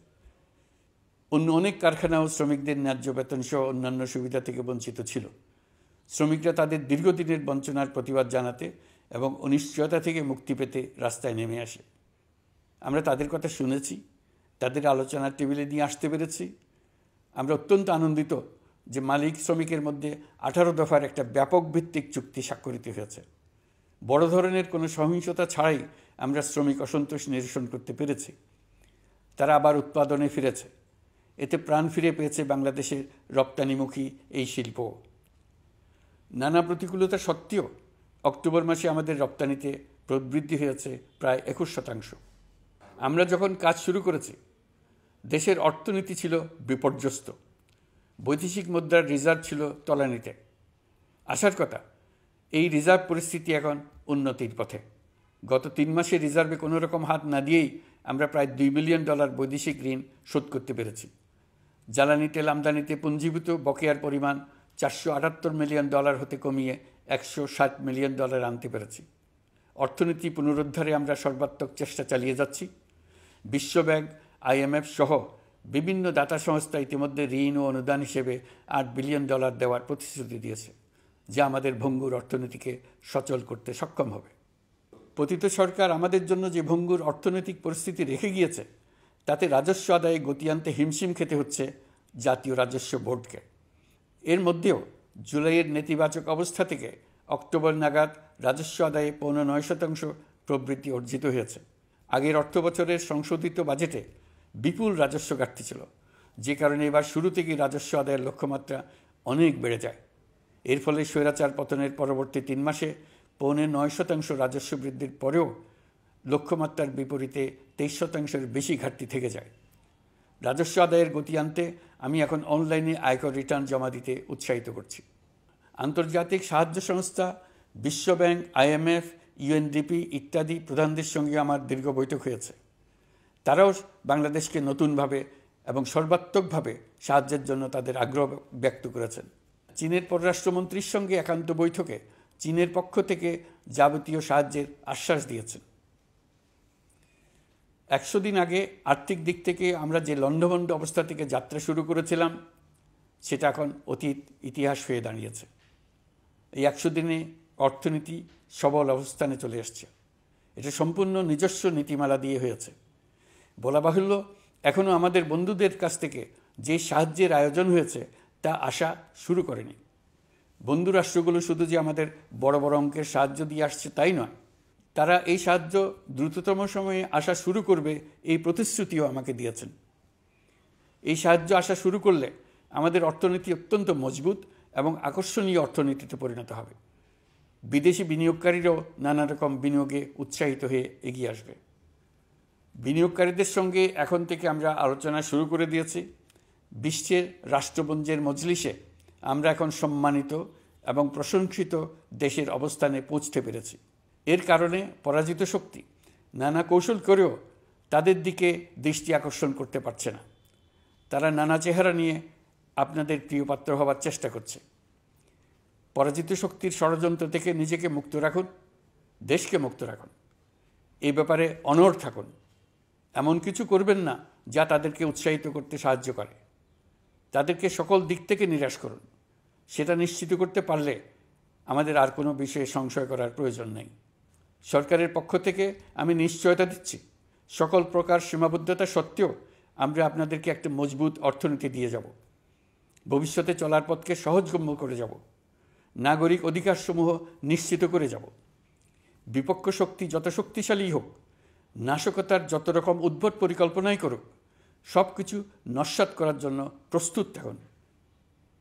অন্য অনেক কারখানাও শ্রমিকদের ন্যায্য বেতন সহ অন্যান্য সুবিধা থেকে বঞ্চিত ছিল। শ্রমিকরা তাদের দীর্ঘদিনের বঞ্চনার প্রতিবাদ জানাতে এবং অনিশ্চয়তা থেকে মুক্তি পেতে রাস্তায় নেমে আসে। আমরা তাদের কথা শুনেছি, তাদের আলোচনার টেবিলে নিয়ে আসতে পেরেছি। আমরা অত্যন্ত আনন্দিত যে মালিক শ্রমিকের মধ্যে 18 দফার একটা ব্যাপক ভিত্তিক চুক্তি স্বাক্ষরিত হয়েছে। বড় ধরনের কোনো সহিংসতা ছাড়াই আমরা শ্রমিক অসন্তোষ নিরসন করতে পেরেছি। তারা আবার উৎপাদনে ফিরেছে। এতে প্রাণ ফিরে পেয়েছে বাংলাদেশের রপ্তানিমুখী এই শিল্প। নানা প্রতিকূলতা সত্ত্বেও অক্টোবর মাসে আমাদের রপ্তানিতে প্রবৃদ্ধি হয়েছে প্রায় 21%। আমরা যখন কাজ শুরু করেছি দেশের অর্থনীতি ছিল বিপর্যস্ত। বৈদেশিক মুদ্রার রিজার্ভ ছিল তলানিতে। আসার কথা, এই রিজার্ভ পরিস্থিতি এখন উন্নতির পথে। গত 3 মাসে রিজার্ভে কোনো রকম হাত না দিয়েই আমরা প্রায় $2 বিলিয়ন বৈদেশিক ঋণ শোধ করতে পেরেছি। জ্বালানি তেল আমদানিতে পুঞ্জীভূত বকেয়ার পরিমাণ $478 মিলিয়ন হতে কমিয়ে $160 মিলিয়ন আনতে পেরেছি। অর্থনীতি পুনরুদ্ধারে আমরা সর্বাত্মক চেষ্টা চালিয়ে যাচ্ছি। বিশ্বব্যাংক, IMF সহ বিভিন্ন দাতা সংস্থা ইতিমধ্যে ঋণ ও অনুদান হিসেবে $8 বিলিয়ন দেওয়ার প্রতিশ্রুতি দিয়েছে, যা আমাদের ভঙ্গুর অর্থনীতিকে সচল করতে সক্ষম হবে। পতিত সরকার আমাদের জন্য যে ভঙ্গুর অর্থনৈতিক পরিস্থিতি রেখে গিয়েছে, তাতে রাজস্ব আদায়ে গতি আনতে হিমশিম খেতে হচ্ছে জাতীয় রাজস্ব বোর্ডকে। এর মধ্যেও জুলাইয়ের নেতিবাচক অবস্থা থেকে অক্টোবর নাগাদ রাজস্ব আদায়ে 9.9% প্রবৃদ্ধি অর্জিত হয়েছে। আগের অর্থবছরের সংশোধিত বাজেটে বিপুল রাজস্ব ঘাটতি ছিল, যে কারণে এবার শুরু থেকেই রাজস্ব আদায়ের লক্ষ্যমাত্রা অনেক বেড়ে যায়। এর ফলে স্বৈরাচার পতনের পরবর্তী 3 মাসে 9.9% রাজস্ব বৃদ্ধির পরেও লক্ষ্যমাত্রার বিপরীতে 23%-এর বেশি ঘাটতি থেকে যায়। রাজস্ব আদায়ের গতি আনতে আমি এখন অনলাইনে আয়কর রিটার্ন জমা দিতে উৎসাহিত করছি। আন্তর্জাতিক সাহায্য সংস্থা, বিশ্বব্যাংক, IMF, UNDP ইত্যাদি প্রধানদের সঙ্গে আমার দীর্ঘ বৈঠক হয়েছে। তারাও বাংলাদেশকে নতুনভাবে এবং সর্বাত্মকভাবে সাহায্যের জন্য তাদের আগ্রহ ব্যক্ত করেছেন। চীনের পররাষ্ট্রমন্ত্রীর সঙ্গে একান্ত বৈঠকে চীনের পক্ষ থেকে যাবতীয় সাহায্যের আশ্বাস দিয়েছেন। 100 দিন আগে আর্থিক দিক থেকে আমরা যে লণ্ডভণ্ড অবস্থা থেকে যাত্রা শুরু করেছিলাম, সেটা এখন অতীত ইতিহাস হয়ে দাঁড়িয়েছে। এই 100 দিনে অর্থনীতি সবল অবস্থানে চলে আসছে। এটা সম্পূর্ণ নিজস্ব নীতিমালা দিয়ে হয়েছে। বলা বাহুল্য, এখনও আমাদের বন্ধুদের কাছ থেকে যে সাহায্যের আয়োজন হয়েছে তা আসা শুরু করেনি। বন্ধু রাষ্ট্রগুলো শুধু যে আমাদের বড় বড় অঙ্কের সাহায্য দিয়ে আসছে তাই নয়, তারা এই সাহায্য দ্রুততম সময়ে আসা শুরু করবে এই প্রতিশ্রুতিও আমাকে দিয়েছেন। এই সাহায্য আসা শুরু করলে আমাদের অর্থনীতি অত্যন্ত মজবুত এবং আকর্ষণীয় অর্থনীতিতে পরিণত হবে। বিদেশি বিনিয়োগকারীরাও নানা রকম বিনিয়োগে উৎসাহিত হয়ে এগিয়ে আসবে। বিনিয়োগকারীদের সঙ্গে এখন থেকে আমরা আলোচনা শুরু করে দিয়েছি। বিশ্বের রাষ্ট্রপুঞ্জের মজলিসে আমরা এখন সম্মানিত এবং প্রশংসিত দেশের অবস্থানে পৌঁছতে পেরেছি। এর কারণে পরাজিত শক্তি নানা কৌশল করেও তাদের দিকে দৃষ্টি আকর্ষণ করতে পারছে না। তারা নানা চেহারা নিয়ে আপনাদের প্রিয়পাত্র হবার চেষ্টা করছে। পরাজিত শক্তির ষড়যন্ত্র থেকে নিজেকে মুক্ত রাখুন, দেশকে মুক্ত রাখুন। এই ব্যাপারে অনড় থাকুন। এমন কিছু করবেন না যা তাদেরকে উৎসাহিত করতে সাহায্য করে। তাদেরকে সকল দিক থেকে নিরাশ করুন। সেটা নিশ্চিত করতে পারলে আমাদের আর কোনো বিষয়ে সংশয় করার প্রয়োজন নেই। সরকারের পক্ষ থেকে আমি নিশ্চয়তা দিচ্ছি, সকল প্রকার সীমাবদ্ধতা সত্ত্বেও আমরা আপনাদেরকে একটা মজবুত অর্থনীতি দিয়ে যাব, ভবিষ্যতে চলার পথকে সহজগম্য করে যাব, নাগরিক অধিকারসমূহ নিশ্চিত করে যাব। বিপক্ষ শক্তি যত শক্তিশালী হোক, নাশকতার যত রকম উদ্ভট পরিকল্পনাই করুক, সব কিছু নস্যাৎ করার জন্য প্রস্তুত থাকুন।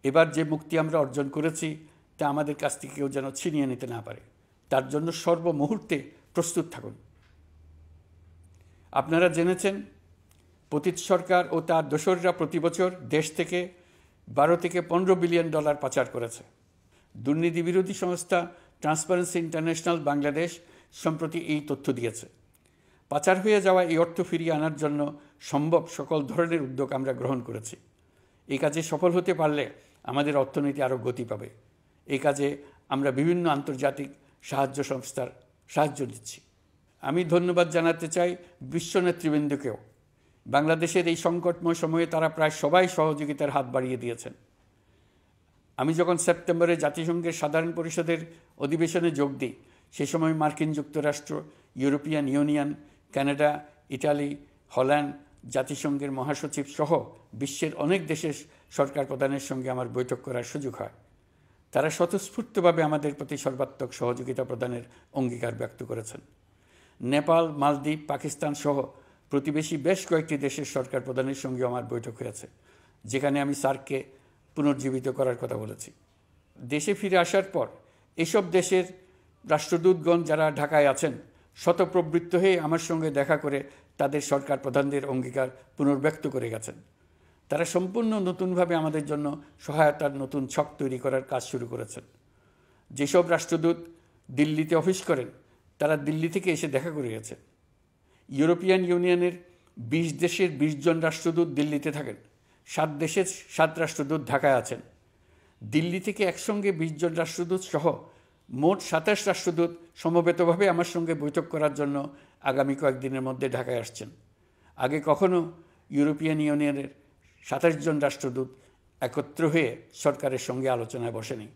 এবার যে মুক্তি আমরা অর্জন করেছি তা আমাদের কাছ থেকে কেউ যেন ছিনিয়ে নিতে না পারে, তার জন্য সর্বমুহূর্তে প্রস্তুত থাকুন। আপনারা জেনেছেন পতিত সরকার ও তার দোসররা প্রতি বছর দেশ থেকে 12 থেকে 15 বিলিয়ন ডলার পাচার করেছে। দুর্নীতি বিরোধী সংস্থা ট্রান্সপারেন্সি ইন্টারন্যাশনাল বাংলাদেশ সম্প্রতি এই তথ্য দিয়েছে। পাচার হয়ে যাওয়া এই অর্থ ফিরিয়ে আনার জন্য সম্ভব সকল ধরনের উদ্যোগ আমরা গ্রহণ করেছি। এই কাজে সফল হতে পারলে আমাদের অর্থনীতি আরও গতি পাবে। এই কাজে আমরা বিভিন্ন আন্তর্জাতিক সাহায্য সংস্থার সাহায্য দিচ্ছি। আমি ধন্যবাদ জানাতে চাই বিশ্ব নেতৃবৃন্দকেও। বাংলাদেশের এই সংকটময় সময়ে তারা প্রায় সবাই সহযোগিতার হাত বাড়িয়ে দিয়েছেন। আমি যখন সেপ্টেম্বরে জাতিসংঘের সাধারণ পরিষদের অধিবেশনে যোগ দিই, সে সময় মার্কিন যুক্তরাষ্ট্র, European Union, Canada, Italy, Holland, জাতিসংঘের মহাসচিব সহ বিশ্বের অনেক দেশের সরকার প্রধানের সঙ্গে আমার বৈঠক করার সুযোগ হয়। তারা স্বতঃস্ফূর্তভাবে আমাদের প্রতি সর্বাত্মক সহযোগিতা প্রদানের অঙ্গীকার ব্যক্ত করেছেন। নেপাল, মালদ্বীপ, পাকিস্তান সহ প্রতিবেশী বেশ কয়েকটি দেশের সরকার প্রধানের সঙ্গে আমার বৈঠক হয়েছে, যেখানে আমি সার্ককে পুনর্জীবিত করার কথা বলেছি। দেশে ফিরে আসার পর এসব দেশের রাষ্ট্রদূতগণ যারা ঢাকায় আছেন স্বতঃপ্রবৃত্ত হয়ে আমার সঙ্গে দেখা করে তাদের সরকার প্রধানদের অঙ্গীকার পুনর্ব্যক্ত করে গেছেন। তারা সম্পূর্ণ নতুনভাবে আমাদের জন্য সহায়তার নতুন ছক তৈরি করার কাজ শুরু করেছেন। যেসব রাষ্ট্রদূত দিল্লিতে অফিস করেন তারা দিল্লি থেকে এসে দেখা করে গেছেন। ইউরোপিয়ান ইউনিয়নের 20 দেশের 20 জন রাষ্ট্রদূত দিল্লিতে থাকেন, 7 দেশের 7 রাষ্ট্রদূত ঢাকায় আছেন। দিল্লি থেকে একসঙ্গে 20 জন রাষ্ট্রদূত সহ মোট 27 রাষ্ট্রদূত সমবেতভাবে আমার সঙ্গে বৈঠক করার জন্য আগামী কয়েকদিনের মধ্যে ঢাকায় আসছেন। আগে কখনো ইউরোপিয়ান ইউনিয়নের 27 জন রাষ্ট্রদূত একত্র হয়ে সরকারের সঙ্গে আলোচনায় বসেনি।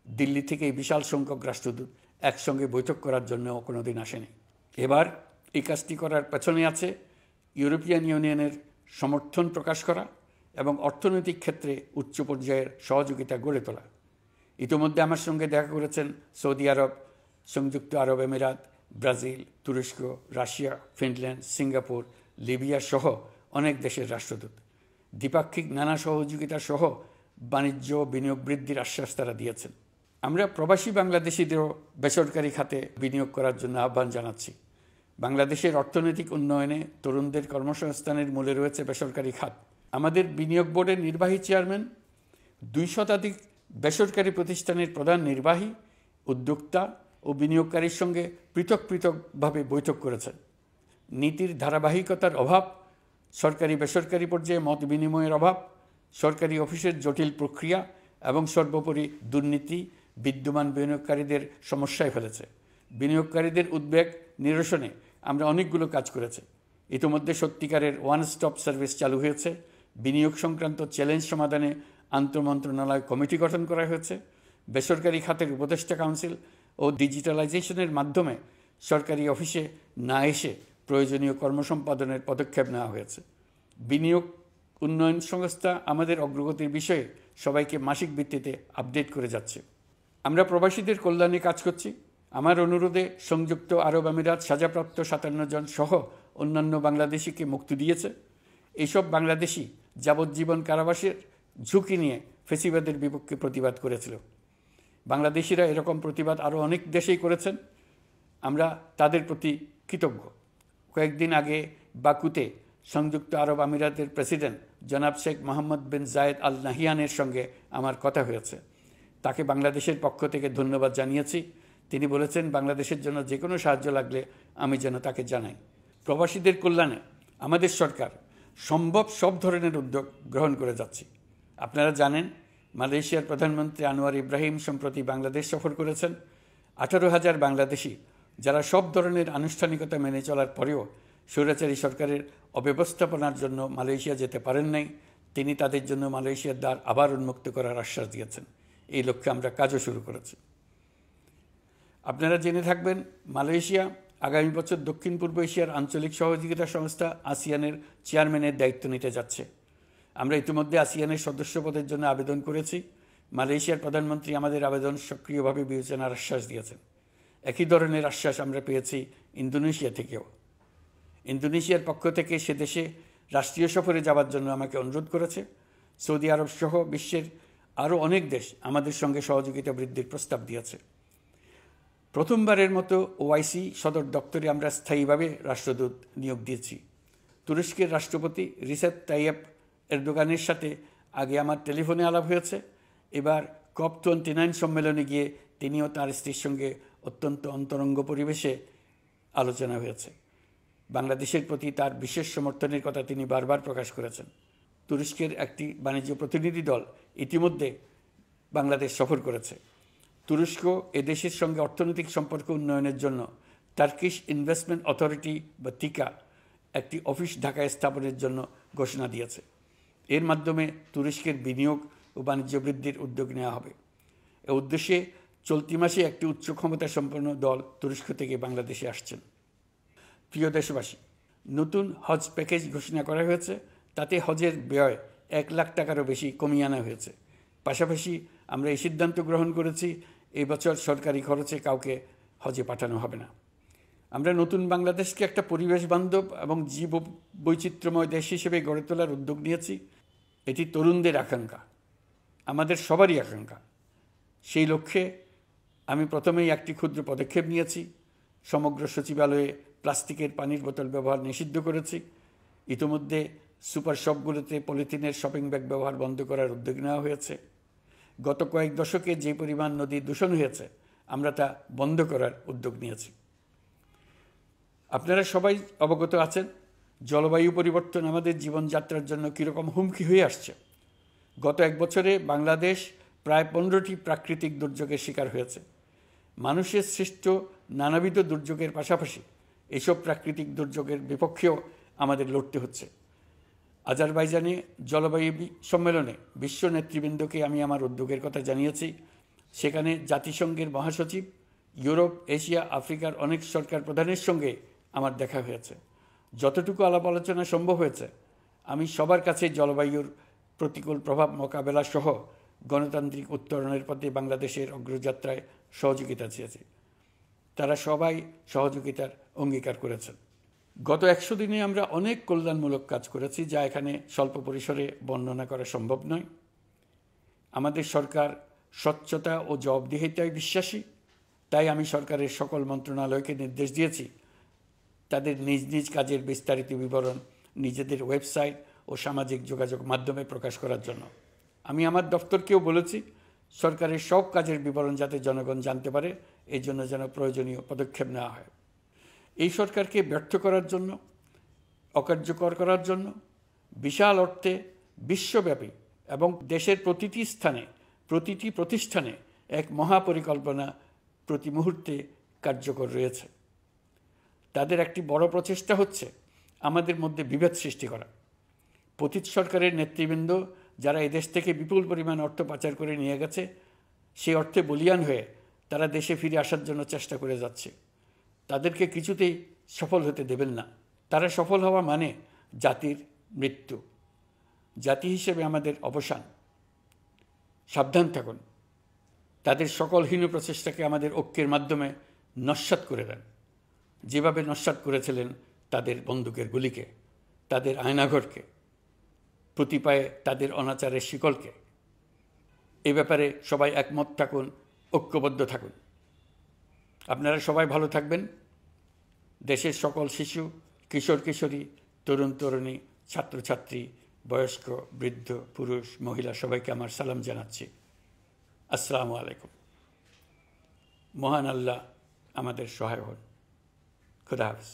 দিল্লি থেকে এই বিশাল সংখ্যক রাষ্ট্রদূত একসঙ্গে বৈঠক করার জন্য কোনো দিন আসেনি। এবার এই কাজটি করার পেছনে আছে ইউরোপিয়ান ইউনিয়নের সমর্থন প্রকাশ করা এবং অর্থনৈতিক ক্ষেত্রে উচ্চ পর্যায়ের সহযোগিতা গড়ে তোলা। ইতিমধ্যে আমার সঙ্গে দেখা করেছেন সৌদি আরব, সংযুক্ত আরব আমিরাত, ব্রাজিল, তুরস্ক, রাশিয়া, ফিনল্যান্ড, সিঙ্গাপুর, লিবিয়া সহ অনেক দেশের রাষ্ট্রদূত। দ্বিপাক্ষিক নানা সহযোগিতা সহ বাণিজ্য বিনিয়োগ বৃদ্ধির আশ্বাস তারা দিয়েছেন। আমরা প্রবাসী বাংলাদেশিদেরও বেসরকারি খাতে বিনিয়োগ করার জন্য আহ্বান জানাচ্ছি। বাংলাদেশের অর্থনৈতিক উন্নয়নে তরুণদের কর্মসংস্থানের মূলে রয়েছে বেসরকারি খাত। আমাদের বিনিয়োগ বোর্ডের নির্বাহী চেয়ারম্যান 2 শতাধিক বেসরকারি প্রতিষ্ঠানের প্রধান নির্বাহী, উদ্যোক্তা ও বিনিয়োগকারীর সঙ্গে পৃথক পৃথকভাবে বৈঠক করেছেন। নীতির ধারাবাহিকতার অভাব, সরকারি বেসরকারি পর্যায়ে মত বিনিময়ের অভাব, সরকারি অফিসের জটিল প্রক্রিয়া এবং সর্বোপরি দুর্নীতি বিদ্যমান বিনিয়োগকারীদের সমস্যায় ফেলেছে। বিনিয়োগকারীদের উদ্বেগ নিরসনে আমরা অনেকগুলো কাজ করেছি। ইতিমধ্যে সত্যিকারের ওয়ান স্টপ সার্ভিস চালু হয়েছে। বিনিয়োগ সংক্রান্ত চ্যালেঞ্জ সমাধানে আন্তঃমন্ত্রণালয় কমিটি গঠন করা হয়েছে। বেসরকারি খাতের উপদেষ্টা কাউন্সিল ও ডিজিটালাইজেশনের মাধ্যমে সরকারি অফিসে না এসে প্রয়োজনীয় কর্মসম্পাদনের পদক্ষেপ নেওয়া হয়েছে। বিনিয়োগ উন্নয়ন সংস্থা আমাদের অগ্রগতির বিষয়ে সবাইকে মাসিক ভিত্তিতে আপডেট করে যাচ্ছে। আমরা প্রবাসীদের কল্যাণে কাজ করছি। আমার অনুরোধে সংযুক্ত আরব আমিরাত সাজাপ্রাপ্ত 57 জন সহ অন্যান্য বাংলাদেশিকে মুক্তি দিয়েছে। এইসব বাংলাদেশি যাবজ্জীবন কারাবাসের ঝুঁকি নিয়ে ফেসিবাদের বিপক্ষে প্রতিবাদ করেছিল। বাংলাদেশিরা এরকম প্রতিবাদ আরও অনেক দেশেই করেছেন। আমরা তাদের প্রতি কৃতজ্ঞ। কয়েকদিন আগে বাকুতে সংযুক্ত আরব আমিরাতের প্রেসিডেন্ট জনাব শেখ মোহাম্মদ বিন জায়েদ আল নাহিয়ানের সঙ্গে আমার কথা হয়েছে। তাকে বাংলাদেশের পক্ষ থেকে ধন্যবাদ জানিয়েছি। তিনি বলেছেন বাংলাদেশের জন্য যে কোনো সাহায্য লাগলে আমি যেন তাকে জানাই। প্রবাসীদের কল্যাণে আমাদের সরকার সম্ভব সব ধরনের উদ্যোগ গ্রহণ করে যাচ্ছে। আপনারা জানেন মালয়েশিয়ার প্রধানমন্ত্রী আনোয়ার ইব্রাহিম সম্প্রতি বাংলাদেশ সফর করেছেন। 18,000 বাংলাদেশি যারা সব ধরনের আনুষ্ঠানিকতা মেনে চলার পরেও স্বৈরাচারী সরকারের অব্যবস্থাপনার জন্য মালয়েশিয়া যেতে পারেন নাই, তিনি তাদের জন্য মালয়েশিয়ার দ্বার আবার উন্মুক্ত করার আশ্বাস দিয়েছেন। এই লক্ষ্যে আমরা কাজও শুরু করেছি। আপনারা জেনে থাকবেন মালয়েশিয়া আগামী বছর দক্ষিণ পূর্ব এশিয়ার আঞ্চলিক সহযোগিতা সংস্থা আসিয়ানের চেয়ারম্যানের দায়িত্ব নিতে যাচ্ছে। আমরা ইতিমধ্যে আসিয়ানের সদস্য পদের জন্য আবেদন করেছি। মালয়েশিয়ার প্রধানমন্ত্রী আমাদের আবেদন সক্রিয়ভাবে বিবেচনার আশ্বাস দিয়েছেন। একই ধরনের আশ্বাস আমরা পেয়েছি ইন্দোনেশিয়া থেকেও। ইন্দোনেশিয়ার পক্ষ থেকে সে দেশে রাষ্ট্রীয় সফরে যাওয়ার জন্য আমাকে অনুরোধ করেছে। সৌদি আরব সহ বিশ্বের আরও অনেক দেশ আমাদের সঙ্গে সহযোগিতা বৃদ্ধির প্রস্তাব দিয়েছে। প্রথমবারের মতো ওআইসি সদর দপ্তরে আমরা স্থায়ীভাবে রাষ্ট্রদূত নিয়োগ দিয়েছি। তুরস্কের রাষ্ট্রপতি রিসেপ তাইয়েপ এরদোগানের সাথে আগে আমার টেলিফোনে আলাপ হয়েছে। এবার COP29 সম্মেলনে গিয়ে তিনিও তার স্ত্রীর সঙ্গে অত্যন্ত অন্তরঙ্গ পরিবেশে আলোচনা হয়েছে। বাংলাদেশের প্রতি তার বিশেষ সমর্থনের কথা তিনি বারবার প্রকাশ করেছেন। তুরস্কের একটি বাণিজ্য প্রতিনিধি দল ইতিমধ্যে বাংলাদেশ সফর করেছে। তুরস্ক এদেশের সঙ্গে অর্থনৈতিক সম্পর্ক উন্নয়নের জন্য টার্কিশ ইনভেস্টমেন্ট অথরিটি বা তিকা একটি অফিস ঢাকায় স্থাপনের জন্য ঘোষণা দিয়েছে। এর মাধ্যমে তুরস্কের বিনিয়োগ ও বাণিজ্য বৃদ্ধির উদ্যোগ নেওয়া হবে। এ উদ্দেশ্যে চলতি মাসে একটি উচ্চ ক্ষমতা সম্পন্ন দল তুরস্ক থেকে বাংলাদেশে আসছেন। প্রিয় দেশবাসী, নতুন হজ প্যাকেজ ঘোষণা করা হয়েছে। তাতে হজের ব্যয় 1 লাখ টাকারও বেশি কমিয়ে আনা হয়েছে। পাশাপাশি আমরা এই সিদ্ধান্ত গ্রহণ করেছি, এই বছর সরকারি খরচে কাউকে হজে পাঠানো হবে না। আমরা নতুন বাংলাদেশকে একটা পরিবেশ বান্ধব এবং জীব বৈচিত্র্যময় দেশ হিসেবে গড়ে তোলার উদ্যোগ নিয়েছি। এটি তরুণদের আকাঙ্ক্ষা, আমাদের সবারই আকাঙ্ক্ষা। সেই লক্ষ্যে আমি প্রথমেই একটি ক্ষুদ্র পদক্ষেপ নিয়েছি। সমগ্র সচিবালয়ে প্লাস্টিকের পানির বোতল ব্যবহার নিষিদ্ধ করেছি। ইতিমধ্যে সুপার শপগুলোতে পলিথিনের শপিং ব্যাগ ব্যবহার বন্ধ করার উদ্যোগ নেওয়া হয়েছে। গত কয়েক দশকে যে পরিমাণ নদী দূষণ হয়েছে, আমরা তা বন্ধ করার উদ্যোগ নিয়েছি। আপনারা সবাই অবগত আছেন, জলবায়ু পরিবর্তন আমাদের জীবনযাত্রার জন্য কীরকম হুমকি হয়ে আসছে। গত 1 বছরে বাংলাদেশ প্রায় 15টি প্রাকৃতিক দুর্যোগের শিকার হয়েছে। মানুষের সৃষ্ট নানাবিধ দুর্যোগের পাশাপাশি এসব প্রাকৃতিক দুর্যোগের বিপক্ষেও আমাদের লড়তে হচ্ছে। আজারবাইজানে জলবায়ু সম্মেলনে বিশ্ব নেতৃবৃন্দকে আমি আমার উদ্যোগের কথা জানিয়েছি। সেখানে জাতিসংঘের মহাসচিব, ইউরোপ, এশিয়া, আফ্রিকার অনেক সরকার প্রধানের সঙ্গে আমার দেখা হয়েছে। যতটুকু আলাপ আলোচনা সম্ভব হয়েছে, আমি সবার কাছে জলবায়ুর প্রতিকূল প্রভাব মোকাবেলা সহ গণতান্ত্রিক উত্তরণের পথে বাংলাদেশের অগ্রযাত্রায় সহযোগিতা চেয়েছি। তারা সবাই সহযোগিতার অঙ্গীকার করেছেন। গত 100 দিনে আমরা অনেক কল্যাণমূলক কাজ করেছি, যা এখানে স্বল্প পরিসরে বর্ণনা করা সম্ভব নয়। আমাদের সরকার স্বচ্ছতা ও জবাবদিহিতায় বিশ্বাসী। তাই আমি সরকারের সকল মন্ত্রণালয়কে নির্দেশ দিয়েছি তাদের নিজ নিজ কাজের বিস্তারিত বিবরণ নিজেদের ওয়েবসাইট ও সামাজিক যোগাযোগ মাধ্যমে প্রকাশ করার জন্য। আমি আমার দপ্তরকেও বলেছি সরকারের সব কাজের বিবরণ যাতে জনগণ জানতে পারে, এই জন্য যেন প্রয়োজনীয় পদক্ষেপ নেওয়া হয়। এই সরকারকে ব্যর্থ করার জন্য, অকার্যকর করার জন্য বিশাল অর্থে বিশ্বব্যাপী এবং দেশের প্রতিটি স্থানে, প্রতিটি প্রতিষ্ঠানে এক মহাপরিকল্পনা প্রতি মুহূর্তে কার্যকর রয়েছে। তাদের একটি বড় প্রচেষ্টা হচ্ছে আমাদের মধ্যে বিভেদ সৃষ্টি করা। পতিত সরকারের নেতৃবৃন্দ যারা এদেশ থেকে বিপুল পরিমাণ অর্থ পাচার করে নিয়ে গেছে, সেই অর্থে বলীয়ান হয়ে তারা দেশে ফিরে আসার জন্য চেষ্টা করে যাচ্ছে। তাদেরকে কিছুতেই সফল হতে দেবেন না। তারা সফল হওয়া মানে জাতির মৃত্যু, জাতি হিসেবে আমাদের অবসান। সাবধান থাকুন। তাদের সকল হীন প্রচেষ্টাকে আমাদের ঐক্যের মাধ্যমে নস্যাৎ করে দেন, যেভাবে নস্যাৎ করেছিলেন তাদের বন্দুকের গুলিকে, তাদের আয়নাঘরকে, প্রতি পায়ে তাদের অনাচারের শিকলকে। এ ব্যাপারে সবাই একমত থাকুন, ঐক্যবদ্ধ থাকুন। আপনারা সবাই ভালো থাকবেন। দেশের সকল শিশু, কিশোর কিশোরী, তরুণ তরুণী, ছাত্রছাত্রী, বয়স্ক, বৃদ্ধ, পুরুষ, মহিলা সবাইকে আমার সালাম জানাচ্ছি। আসসালামু আলাইকুম। মহান আল্লাহ আমাদের সহায় হন। খুদা হাফেজ।